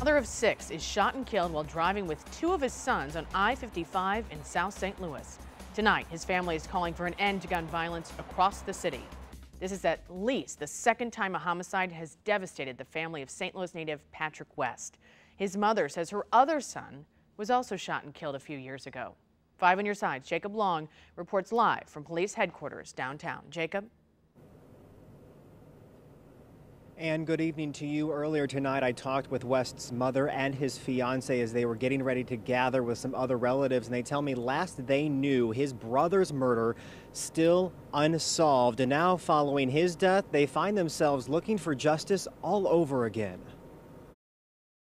father of 6 is shot and killed while driving with 2 of his sons on I-55 in South St. Louis. Tonight, his family is calling for an end to gun violence across the city. This is at least the second time a homicide has devastated the family of St. Louis native Patrick West. His mother says her other son was also shot and killed a few years ago. 5 on your side, Jacob Long reports live from police headquarters downtown. Jacob? And good evening to you. Earlier tonight, I talked with West's mother and his fiance as they were getting ready to gather with some other relatives. And they tell me last they knew, his brother's murder still unsolved. And now following his death, they find themselves looking for justice all over again.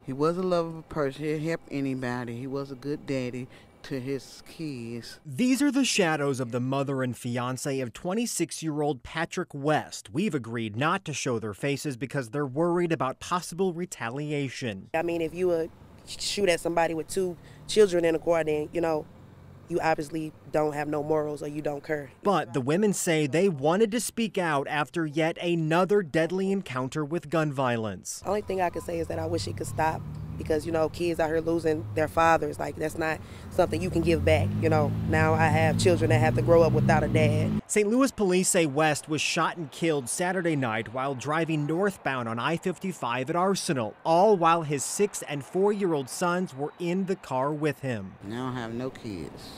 He was a lovable person. He'd help anybody. He was a good daddy to his kids. These are the shadows of the mother and fiance of 26-year-old Patrick West. We've agreed not to show their faces because they're worried about possible retaliation. I mean, if you would shoot at somebody with 2 children in a car, then, you obviously don't have no morals or you don't care. But the women say they wanted to speak out after yet another deadly encounter with gun violence. Only thing I could say is that I wish it could stop because, kids out here losing their fathers. Like, that's not something you can give back. Now I have children that have to grow up without a dad. St. Louis police say West was shot and killed Saturday night while driving northbound on I-55 at Arsenal, all while his 6- and 4-year-old sons were in the car with him. I don't have no kids.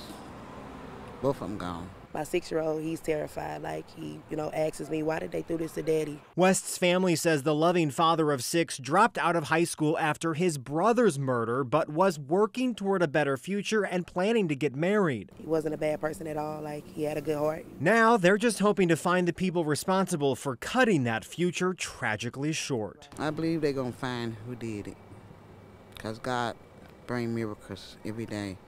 Both of them gone. My 6-year-old, he's terrified. Like, he, asks me, why did they do this to daddy? West's family says the loving father of 6 dropped out of high school after his brother's murder, but was working toward a better future and planning to get married. He wasn't a bad person at all. Like, he had a good heart. Now they're just hoping to find the people responsible for cutting that future tragically short. I believe they're going to find who did it, because God brings miracles every day.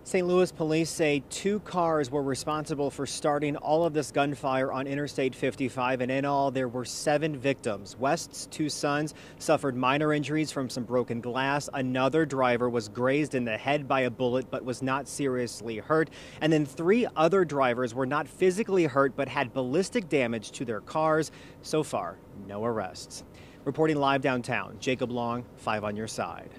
St. Louis police say 2 cars were responsible for starting all of this gunfire on Interstate 55, and in all there were 7 victims. West's 2 sons suffered minor injuries from some broken glass. Another driver was grazed in the head by a bullet but was not seriously hurt. And then 3 other drivers were not physically hurt but had ballistic damage to their cars. So far, no arrests. Reporting live downtown, Jacob Long, 5 on your side.